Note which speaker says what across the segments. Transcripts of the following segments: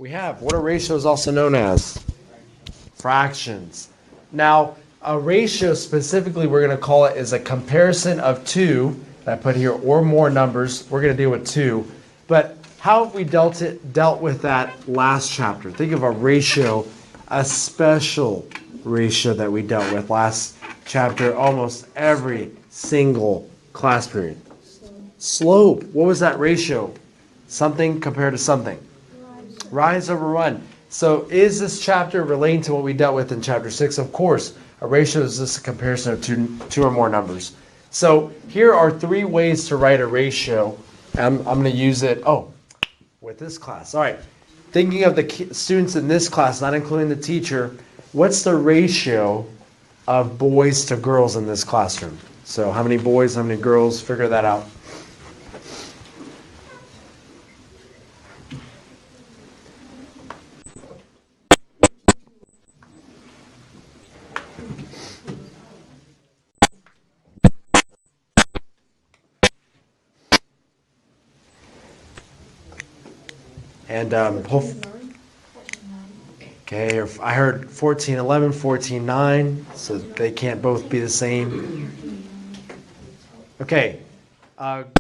Speaker 1: We have. What are ratios also known as? Fractions. Now, a ratio specifically, we're going to call it is a comparison of two, that I put here, or more numbers. We're going to deal with two. But how have we dealt with that last chapter? Think of a ratio, a special ratio that we dealt with last chapter, almost every single class period. Slope. What was that ratio? Something compared to something. Rise over run. So is this chapter relating to what we dealt with in chapter 6? Of course. A ratio is just a comparison of two or more numbers. So here are three ways to write a ratio. I'm going to use it, with this class. All right. Thinking of the students in this class, not including the teacher, what's the ratio of boys to girls in this classroom? So how many boys, how many girls? Figure that out. And okay, I heard 14:11, 14:9, so they can't both be the same. Okay,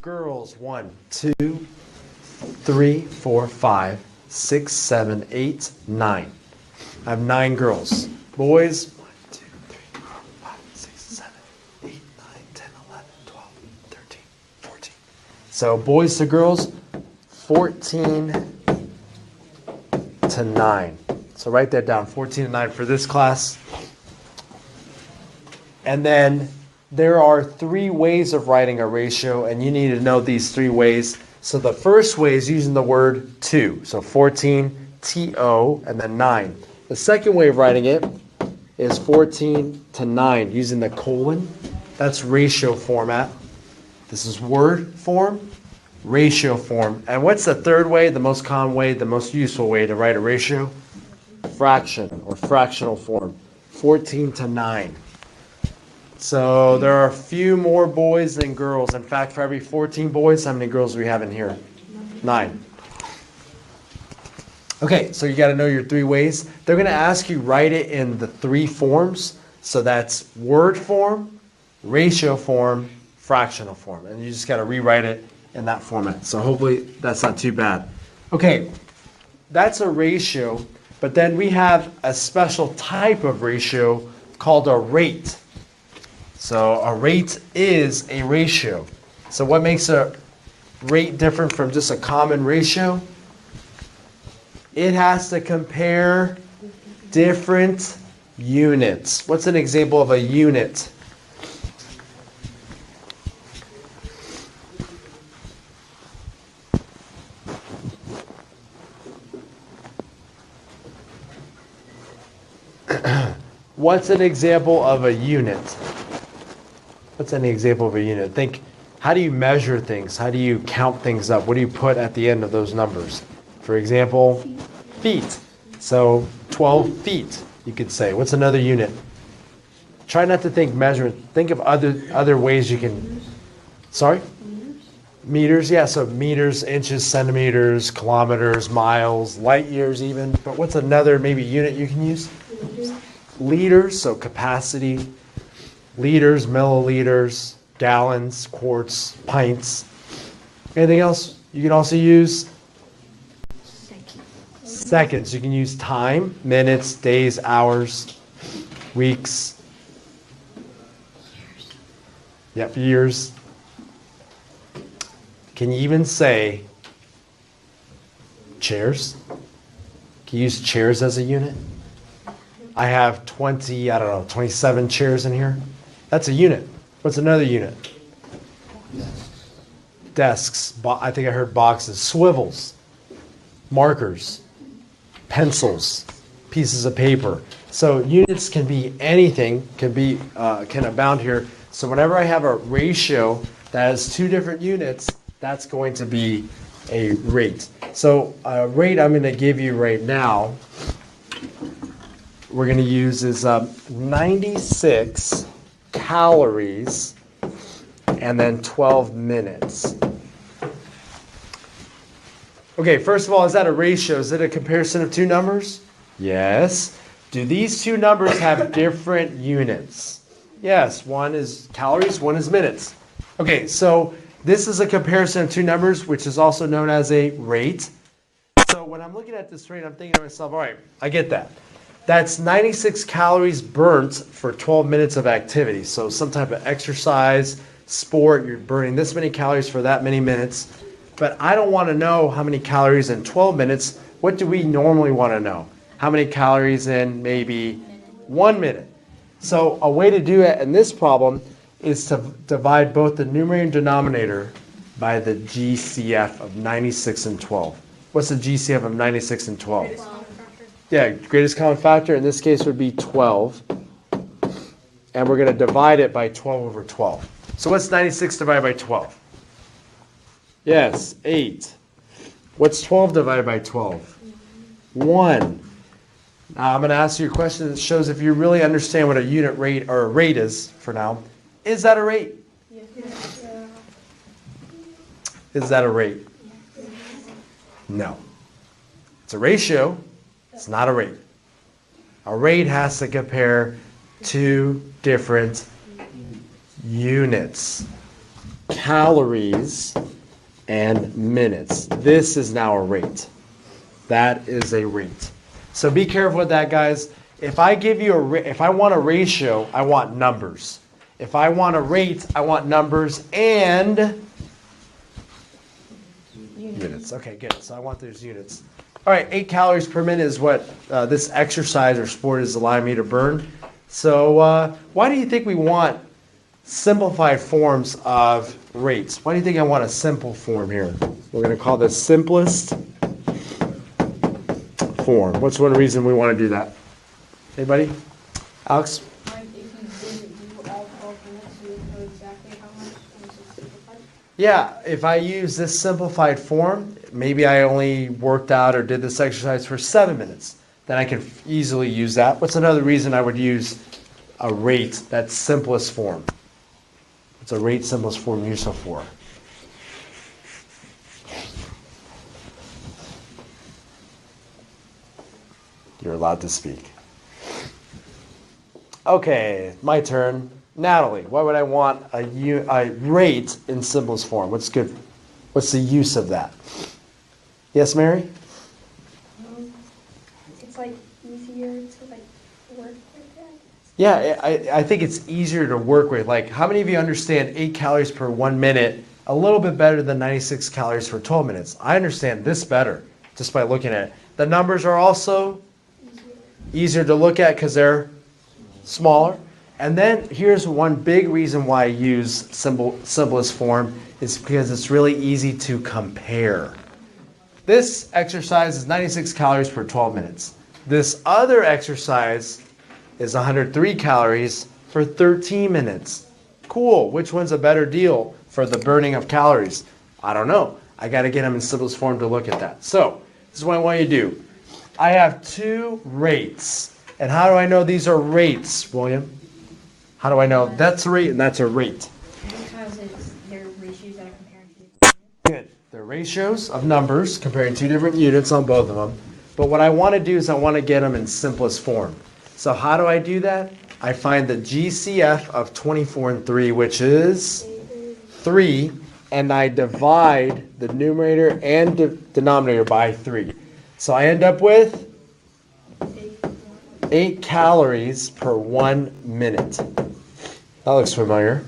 Speaker 1: girls, 1, 2, 3, 4, 5, 6, 7, 8, 9. I have 9 girls. Boys, 1, 2, 3, 4, 5, 6, 7, 8, 9, 10, 11, 12, 13, 14. So boys to girls, 14 to 9. So write that down, 14 to 9 for this class. And then there are 3 ways of writing a ratio, and you need to know these 3 ways. So the first way is using the word to. So 14, T-O, and then 9. The second way of writing it is 14 to 9 using the colon. That's ratio format. This is word form. Ratio form. And what's the third way, the most common way, the most useful way to write a ratio? Fraction or fractional form. 14 to 9. So there are a few more boys than girls. In fact, for every 14 boys, how many girls do we have in here? 9. Okay, so you got to know your 3 ways. They're going to ask you write it in the 3 forms. So that's word form, ratio form, fractional form. And you just got to rewrite it in that format. So hopefully that's not too bad. Okay, that's a ratio, but then we have a special type of ratio called a rate. So a rate is a ratio. So what makes a rate different from just a common ratio? It has to compare different units. What's an example of a unit? What's an example of a unit? What's an example of a unit? Think, how do you measure things? How do you count things up? What do you put at the end of those numbers? For example, feet. So 12 feet, you could say. What's another unit? Try not to think measurement. Think of other ways you can. Sorry? Meters, yeah. So meters, inches, centimeters, kilometers, miles, light years even. But what's another maybe unit you can use? Liters, so capacity, liters, milliliters, gallons, quarts, pints. Anything else? You can also use seconds. You can use time, minutes, days, hours, weeks. Yep, years. Can you even say chairs? Can you use chairs as a unit? I have 27 chairs in here. That's a unit. What's another unit? Desks. I think I heard boxes. Swivels. Markers. Pencils. Pieces of paper. So units can be anything, can abound here. So whenever I have a ratio that has 2 different units, that's going to be a rate. So a rate I'm going to give you right now, we're going to use is 96 calories and then 12 minutes. Okay, first of all, is that a ratio? Is it a comparison of two numbers? Yes. Do these two numbers have different units? Yes, one is calories, one is minutes. Okay, so this is a comparison of two numbers, which is also known as a rate. So when I'm looking at this rate, I'm thinking to myself, all right, I get that. That's 96 calories burnt for 12 minutes of activity. So some type of exercise, sport, you're burning this many calories for that many minutes. But I don't want to know how many calories in 12 minutes. What do we normally want to know? How many calories in maybe 1 minute? So a way to do it in this problem is to divide both the numerator and denominator by the GCF of 96 and 12. What's the GCF of 96 and 12? Yeah, greatest common factor in this case would be 12. And we're going to divide it by 12 over 12. So what's 96 divided by 12? Yes, 8. What's 12 divided by 12? 1. Now I'm going to ask you a question that shows if you really understand what a unit rate or a rate is for now. Is that a rate?
Speaker 2: Yes.
Speaker 1: Is that a rate? No. It's a ratio. It's not a rate. A rate has to compare two different units. Calories and minutes. This is now a rate. That is a rate. So be careful with that, guys. If I give you if I want a ratio, I want numbers. If I want a rate, I want numbers and units. Okay, good. So I want those units. All right, 8 calories per minute is what this exercise or sport is allowing me to burn. So why do you think we want simplified forms of rates? Why do you think I want a simple form here? We're going to call this simplest form. What's one reason we want to do that? Anybody? Alex?
Speaker 2: Like if you didn't do all 12 minutes, you would know exactly how much and it's simplified.
Speaker 1: Yeah, if I use this simplified form, maybe I only worked out or did this exercise for 7 minutes. Then I can easily use that. What's another reason I would use a rate, that simplest form? What's a rate simplest form useful for? You're allowed to speak. Okay, my turn. Natalie, why would I want a rate in simplest form? What's good? What's the use of that? Yes, Mary?
Speaker 2: It's like easier to like work with that.
Speaker 1: Yeah, I think it's easier to work with. Like, how many of you understand 8 calories per 1 minute a little bit better than 96 calories for 12 minutes? I understand this better just by looking at it. The numbers are also easier to look at because they're smaller. And then here's one big reason why I use simplest form is because it's really easy to compare. This exercise is 96 calories per 12 minutes. This other exercise is 103 calories for 13 minutes. Cool. Which one's a better deal for the burning of calories? I don't know. I got to get them in simplest form to look at that. So this is what I want you to do. I have 2 rates. And how do I know these are rates, William? How do I know that's a rate and that's a rate?
Speaker 2: Because they're ratios that are comparing to.
Speaker 1: Good. They're ratios of numbers comparing 2 different units on both of them. But what I want to do is I want to get them in simplest form. So how do I do that? I find the GCF of 24 and 3, which is 3, and I divide the numerator and denominator by 3. So I end up with 8 calories per 1 minute. That looks familiar.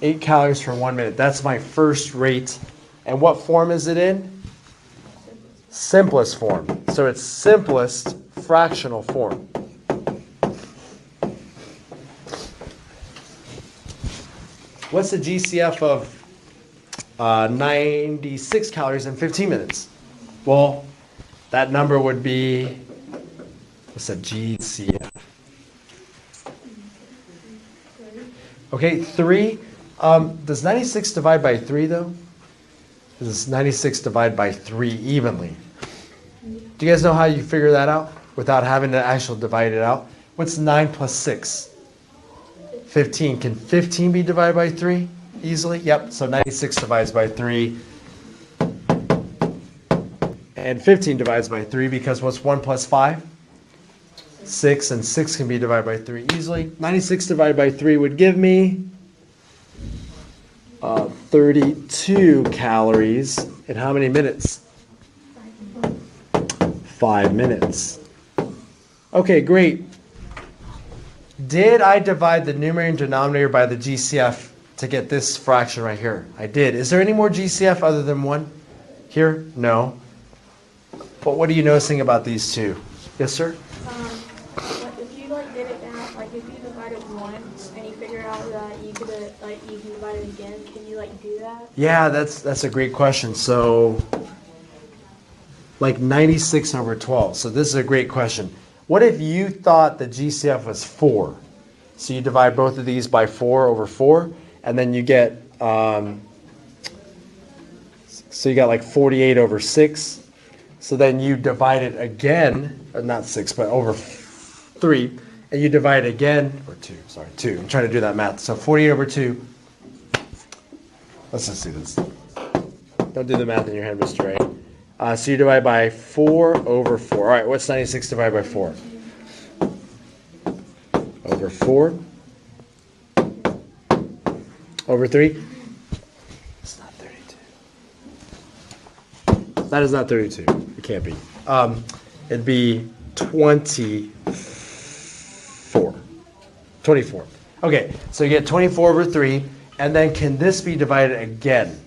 Speaker 1: 8 calories for 1 minute. That's my first rate. And what form is it in? Simplest form. So it's simplest fractional form. What's the GCF of 96 calories in 15 minutes? Well, that number would be, what's a GCF? Okay, 3. Does 96 divide by 3 though? Does 96 divide by 3 evenly? Do you guys know how you figure that out without having to actually divide it out? What's 9 plus 6? 15. Can 15 be divided by 3 easily? Yep, so 96 divides by 3. And 15 divides by 3 because what's 1 plus 5? 6, and 6 can be divided by 3 easily. 96 divided by 3 would give me 32 calories in how many minutes? 5 minutes. Okay, great. Did I divide the numerator and denominator by the GCF to get this fraction right here? I did. Is there any more GCF other than 1 here? No. But what are you noticing about these two? Yes, sir?
Speaker 2: Like if you like did it down, like if you divided once and you figure out that you could like you can divide it again, can you like do that?
Speaker 1: Yeah, that's a great question. So, like 96 over 12. So this is a great question. What if you thought the GCF was 4? So you divide both of these by 4 over 4, and then you get, so you got like 48 over 6. So then you divide it again, not 6, but over 3, and you divide it again, or 2, sorry, 2. I'm trying to do that math. So 48 over 2. Let's just do this. Don't do the math in your head, Mr. Ray. So you divide by 4 over 4. All right, what's 96 divided by 4? Over 4. Over 3. It's not 32. That is not 32. It can't be. It'd be 24. 24. Okay, so you get 24 over 3. And then can this be divided again?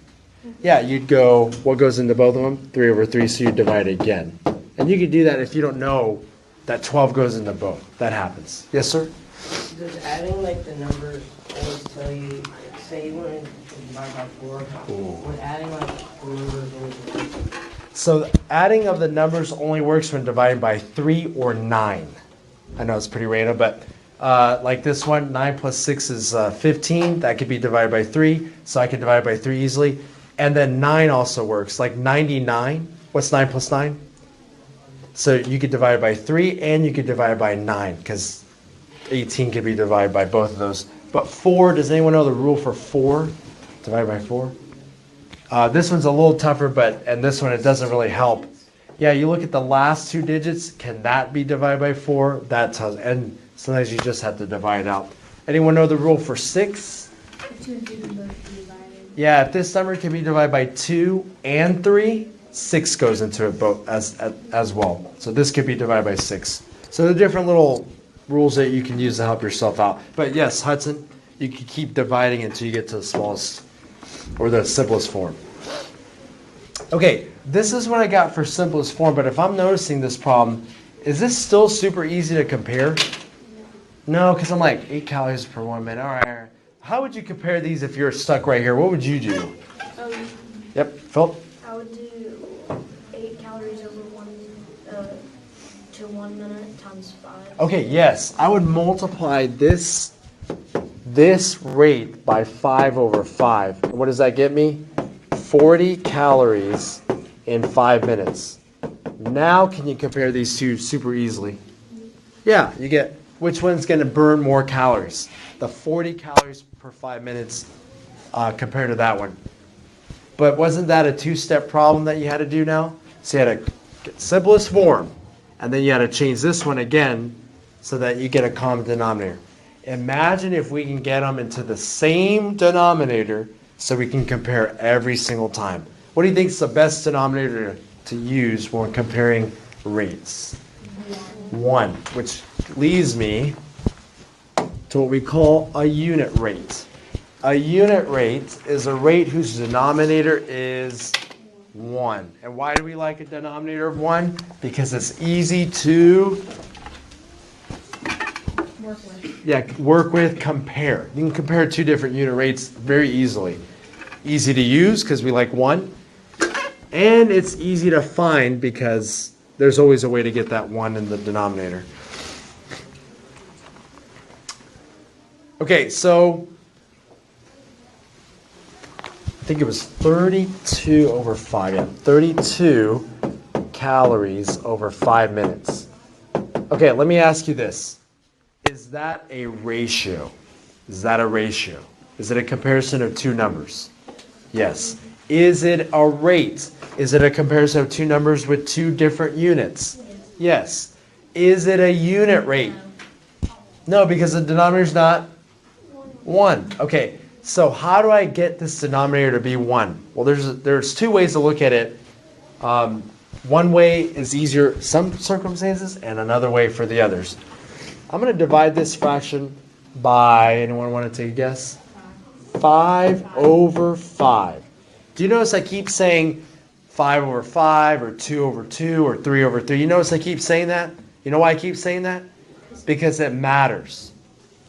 Speaker 1: Yeah, you'd go, what goes into both of them? 3 over 3, so you divide again. And you could do that if you don't know that 12 goes into both. That happens. Yes, sir?
Speaker 3: Does adding like the numbers always tell you, say you wanted to divide by 4, would adding like the numbers always work?
Speaker 1: So adding of the numbers only works when divided by 3 or 9. I know it's pretty random, but like this one, 9 plus 6 is 15. That could be divided by 3, so I can divide by 3 easily. And then 9 also works, like 99. What's 9 plus 9? So you could divide it by 3 and you could divide it by 9 because 18 could be divided by both of those. But 4, does anyone know the rule for 4? Divided by 4? This one's a little tougher, and this one it doesn't really help. Yeah, you look at the last 2 digits. Can that be divided by 4? That tells, and sometimes you just have to divide it out. Anyone know the rule for 6?
Speaker 2: If 2 and 2 can both be divided.
Speaker 1: Yeah, if this number can be divided by 2 and 3, 6 goes into it both as well. So this could be divided by 6. So there are different little rules that you can use to help yourself out. But yes, Hudson, you can keep dividing until you get to the smallest or the simplest form. Okay, this is what I got for simplest form, but if I'm noticing this problem, is this still super easy to compare? No, because I'm like 8 calories per 1 minute. All right. How would you compare these if you're stuck right here? What would you do? Yep, Philip?
Speaker 2: I would do 8 calories over 1 minute times 5.
Speaker 1: Okay, yes. I would multiply this rate by 5 over 5. And what does that get me? 40 calories in 5 minutes. Now can you compare these two super easily? Yeah, you get which one's going to burn more calories? The 40 calories per 5 minutes compared to that one. But wasn't that a 2-step problem that you had to do now? So you had to get simplest form, and then you had to change this one again so that you get a common denominator. Imagine if we can get them into the same denominator so we can compare every single time. What do you think is the best denominator to use when comparing rates? 1, which leads me to what we call a unit rate. A unit rate is a rate whose denominator is 1. And why do we like a denominator of 1? Because it's easy to work with, compare. You can compare 2 different unit rates very easily. Easy to use because we like 1. And it's easy to find because there's always a way to get that 1 in the denominator. Okay, so I think it was 32 over 5. Yeah, 32 calories over 5 minutes. Okay, let me ask you this. Is that a ratio? Is that a ratio? Is it a comparison of 2 numbers? Yes. Is it a rate? Is it a comparison of two numbers with two different units? Yes. Is it a unit rate? No, because the denominator is not 1. Okay, so how do I get this denominator to be 1? Well, there's two ways to look at it. One way is easier some circumstances, and another way for the others. I'm going to divide this fraction by, anyone want to take a guess? 5 over 5. Do you notice I keep saying 5 over 5 or 2 over 2 or 3 over 3? You notice I keep saying that? You know why I keep saying that? Because it matters.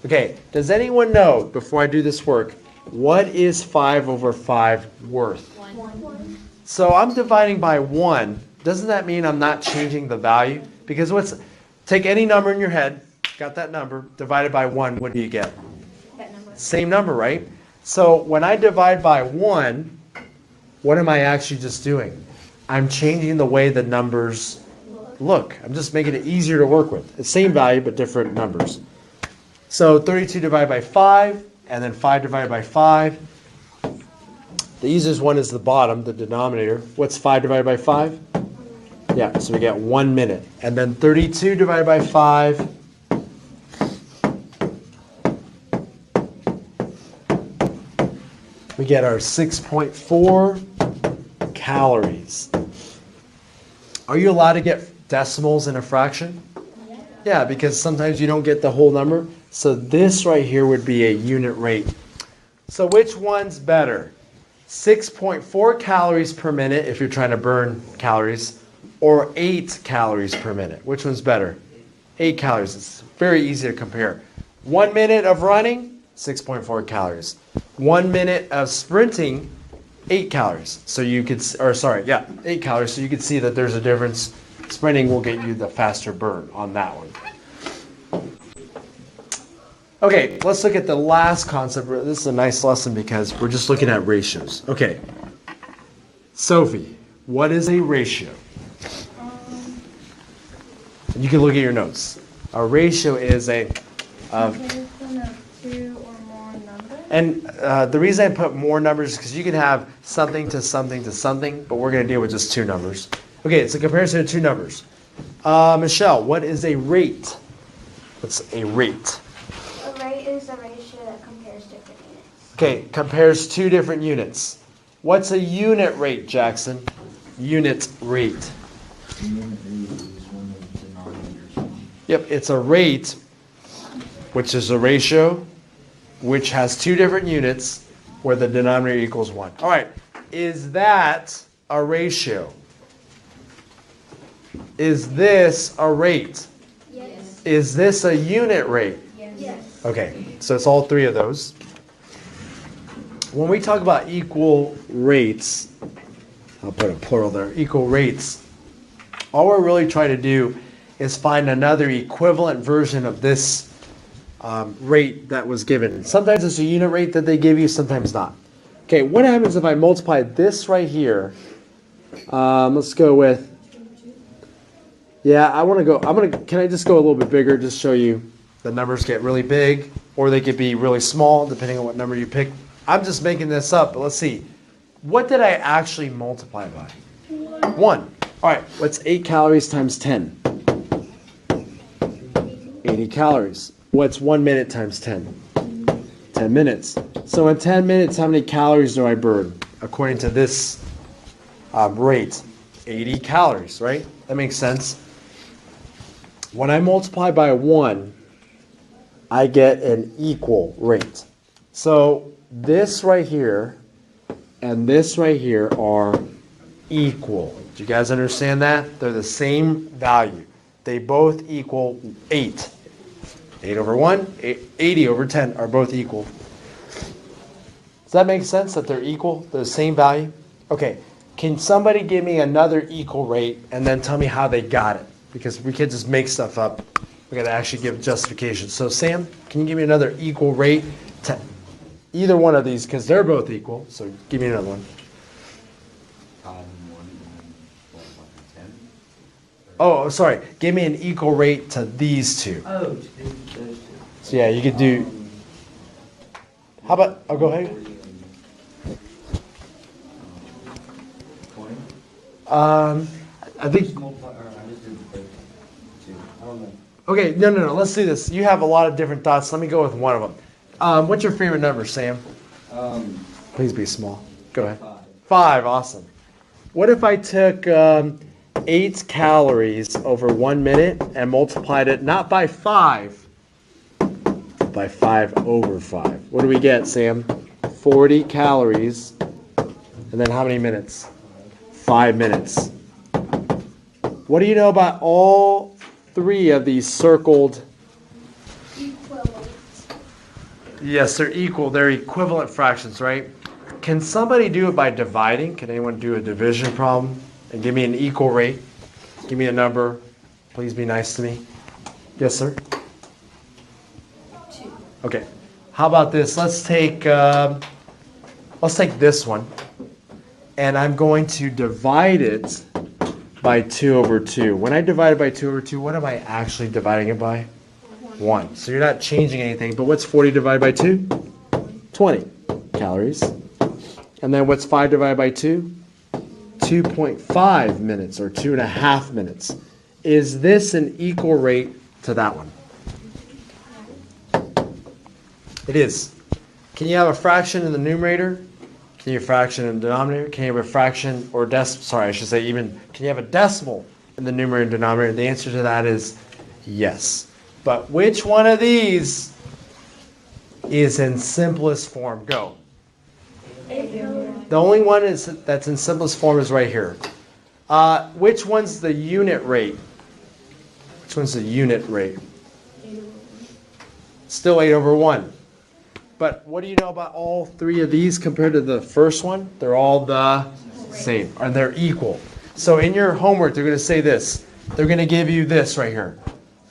Speaker 1: Okay, does anyone know, before I do this work, what is 5 over 5 worth?
Speaker 2: 1.
Speaker 1: So I'm dividing by 1. Doesn't that mean I'm not changing the value? Because take any number in your head, got that number, divided by 1, what do you get?
Speaker 2: That number.
Speaker 1: Same number, right? So when I divide by 1, what am I actually just doing? I'm changing the way the numbers look. I'm just making it easier to work with. The same value, but different numbers. So 32 divided by 5, and then 5 divided by 5. The easiest one is the bottom, the denominator. What's 5 divided by 5? Yeah, so we get 1 minute. And then 32 divided by 5. We get our 6.4 calories. Are you allowed to get decimals in a fraction? Yeah, because sometimes you don't get the whole number. So this right here would be a unit rate. So which one's better? 6.4 calories per minute if you're trying to burn calories, or 8 calories per minute. Which one's better? 8 calories. It's very easy to compare. 1 minute of running, 6.4 calories. 1 minute of sprinting, 8 calories. So you could, 8 calories. So you can see that there's a difference. Sprinting will get you the faster burn on that one. Okay, let's look at the last concept. This is a nice lesson because we're just looking at ratios. Okay. Sophie, what is a ratio? You can look at your notes. A ratio is a
Speaker 2: comparison of two or more numbers.
Speaker 1: And the reason I put more numbers is because you can have something to something to something, but we're going to deal with just two numbers. Okay, it's a comparison of two numbers. Michelle, what is a rate? What's a rate?
Speaker 2: A rate is a ratio that compares different units.
Speaker 1: Okay, compares two different units. What's a unit rate, Jackson? Unit rate. Yep, it's a rate, which is a ratio, which has two different units, where the denominator equals 1. All right, is that a ratio? Is this a rate?
Speaker 2: Yes.
Speaker 1: Is this a unit rate?
Speaker 2: Yes.
Speaker 1: Okay, so it's all three of those. When we talk about equal rates, I'll put a plural there, equal rates, all we're really trying to do is find another equivalent version of this rate that was given. Sometimes it's a unit rate that they give you, sometimes not. Okay, what happens if I multiply this right here? Let's go with, can I just go a little bit bigger, just show you the numbers get really big, or they could be really small, depending on what number you pick. I'm just making this up, but let's see. What did I actually multiply by? 1. All right, what's 8 calories times 10? 80 calories. What's 1 minute times 10? 10 minutes. So in 10 minutes, how many calories do I burn? According to this rate, 80 calories, right? That makes sense. When I multiply by 1, I get an equal rate. So this right here and this right here are equal. Do you guys understand that? They're the same value. They both equal 8. 8 over 1, 80 over 10 are both equal. Does that make sense that they're equal? They're the same value? Okay, can somebody give me another equal rate and then tell me how they got it? Because we can't just make stuff up. We got to actually give justification. So Sam, can you give me another equal rate to either one of these? Because they're both equal. So give me another one. Oh, sorry. Give me an equal rate to these two.
Speaker 3: Oh, those two.
Speaker 1: So yeah, you could do. How about? Oh, go ahead. I think.
Speaker 4: Just multiply, or I just did the first two. I don't know.
Speaker 1: Okay, no. Let's do this. You have a lot of different thoughts. Let me go with one of them. What's your favorite number, Sam? Please be small. Go ahead. 5. Awesome. What if I took 8 calories over 1 minute and multiplied it not by 5, but by 5 over 5? What do we get, Sam? 40 calories. And then how many minutes? 5 minutes. What do you know about all 3 of these circled?
Speaker 2: Equivalent.
Speaker 1: Yes, they're equal. They're equivalent fractions, right? Can somebody do it by dividing? Can anyone do a division problem and give me an equal rate? Give me a number. Please be nice to me. Yes, sir?
Speaker 2: 2.
Speaker 1: Okay. How about this? Let's take this one, and I'm going to divide it by 2 over 2. When I divide it by 2 over 2, what am I actually dividing it by? 1. So you're not changing anything, but what's 40 divided by 2? 20 calories. And then what's 5 divided by 2? 2.5 minutes, or 2.5 minutes. Is this an equal rate to that one? It is. Can you have a fraction in the numerator? Can you have a fraction in the denominator? Can you have a fraction or can you have a decimal in the numerator and denominator? The answer to that is yes. But which one of these is in simplest form? Go. The only one that's in simplest form is right here. Which one's the unit rate? Which one's the unit rate? Still 8 over 1. But what do you know about all 3 of these compared to the first one? They're all the same, and they're equal. So in your homework, they're going to say this. They're going to give you this right here.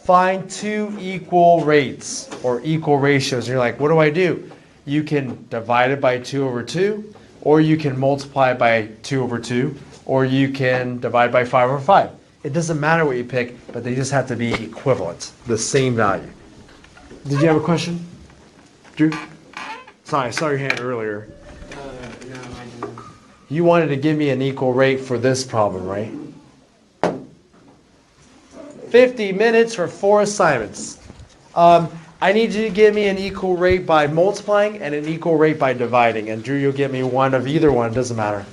Speaker 1: Find 2 equal rates or equal ratios. And you're like, what do I do? You can divide it by 2 over 2, or you can multiply it by 2 over 2, or you can divide by 5 over 5. It doesn't matter what you pick, but they just have to be equivalent, the same value. Did you have a question? Drew? Sorry, I saw your hand earlier.
Speaker 3: No, I didn't.
Speaker 1: You wanted to give me an equal rate for this problem, right? 50 minutes for 4 assignments. I need you to give me an equal rate by multiplying and an equal rate by dividing. And Drew, you'll get me one of either one. It doesn't matter.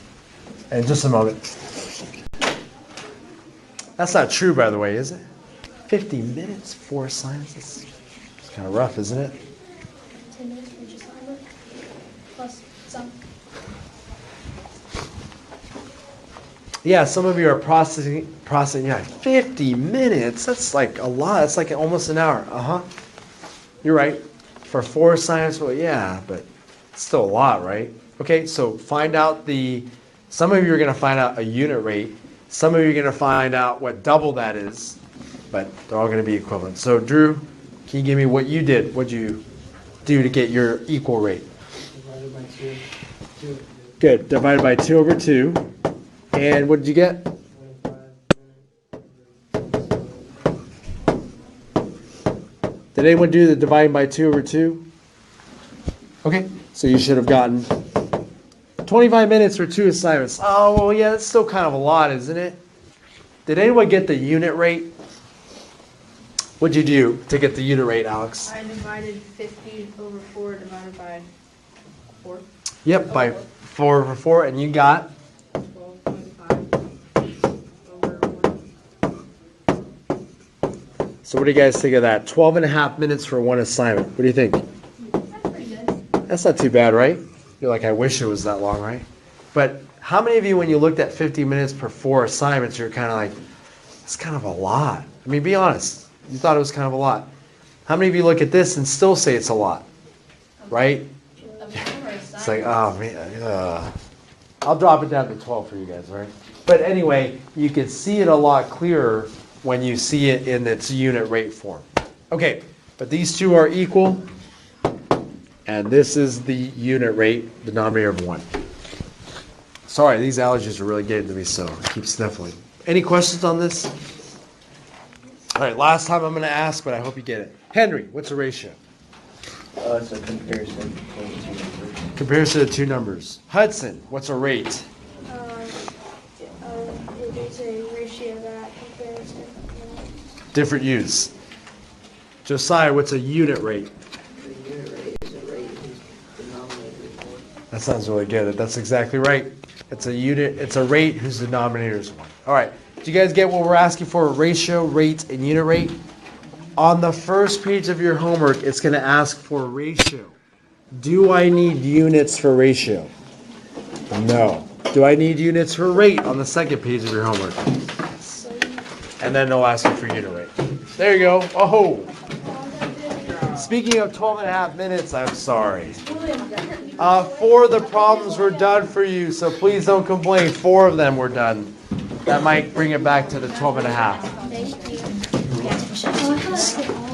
Speaker 1: In just a moment. That's not true, by the way, is it? 50 minutes, 4 assignments. It's kind of rough, isn't it?
Speaker 2: 10 minutes for each assignment, plus some.
Speaker 1: Yeah, some of you are processing. Yeah, 50 minutes. That's like a lot. That's like almost an hour. You're right. For 4 assignments, well, yeah, but it's still a lot, right? Okay, so find out some of you are going to find out a unit rate. Some of you are going to find out what double that is, but they're all going to be equivalent. So, Drew, can you give me what you did? What'd you do to get your equal rate?
Speaker 3: Divided by 2. 2.
Speaker 1: Good. Divided by 2 over 2. And what did you get?
Speaker 3: 25 minutes.
Speaker 1: Did anyone do the dividing by 2 over 2? Okay, so you should have gotten 25 minutes for 2 assignments. Oh, well, yeah, that's still kind of a lot, isn't it? Did anyone get the unit rate? What'd you do to get the unit rate, Alex?
Speaker 5: I divided 50 over 4 divided by 4.
Speaker 1: Yep, by 4 over 4, and you got?
Speaker 5: 12.5 over 1.
Speaker 1: So what do you guys think of that? 12 and a half minutes for 1 assignment. What do you think?
Speaker 2: That's pretty good.
Speaker 1: That's not too bad, right? You're like, I wish it was that long, right? But how many of you, when you looked at 50 minutes per 4 assignments, you're kind of like, it's kind of a lot. I mean, be honest. You thought it was kind of a lot. How many of you look at this and still say it's a lot? Right? It's like, oh, man. I'll drop it down to 12 for you guys, all right? But anyway, you can see it a lot clearer when you see it in its unit rate form. Okay, but these two are equal. And this is the unit rate, denominator of 1. Sorry, these allergies are really getting to me, so I keep sniffling. Any questions on this? All right, last time I'm going to ask, but I hope you get it. Henry, what's the ratio?
Speaker 4: It's a comparison between 2 numbers.
Speaker 1: Comparison of 2 numbers. Hudson, what's a rate? different use. Josiah, what's a unit rate?
Speaker 3: The unit rate is a rate whose denominator is 1.
Speaker 1: That sounds really good. That's exactly right. It's a unit. It's a rate whose denominator is 1. All right. Do you guys get what we're asking for? Ratio, rate, and unit rate. On the first page of your homework, it's going to ask for ratio. Do I need units for ratio? No. Do I need units for rate on the second page of your homework? And then they'll ask you for unit rate. There you go. Oh. Speaking of 12 and a half minutes, I'm sorry. 4 of the problems were done for you, so please don't complain. 4 of them were done. That might bring it back to the 12 and a half.
Speaker 2: Thank you.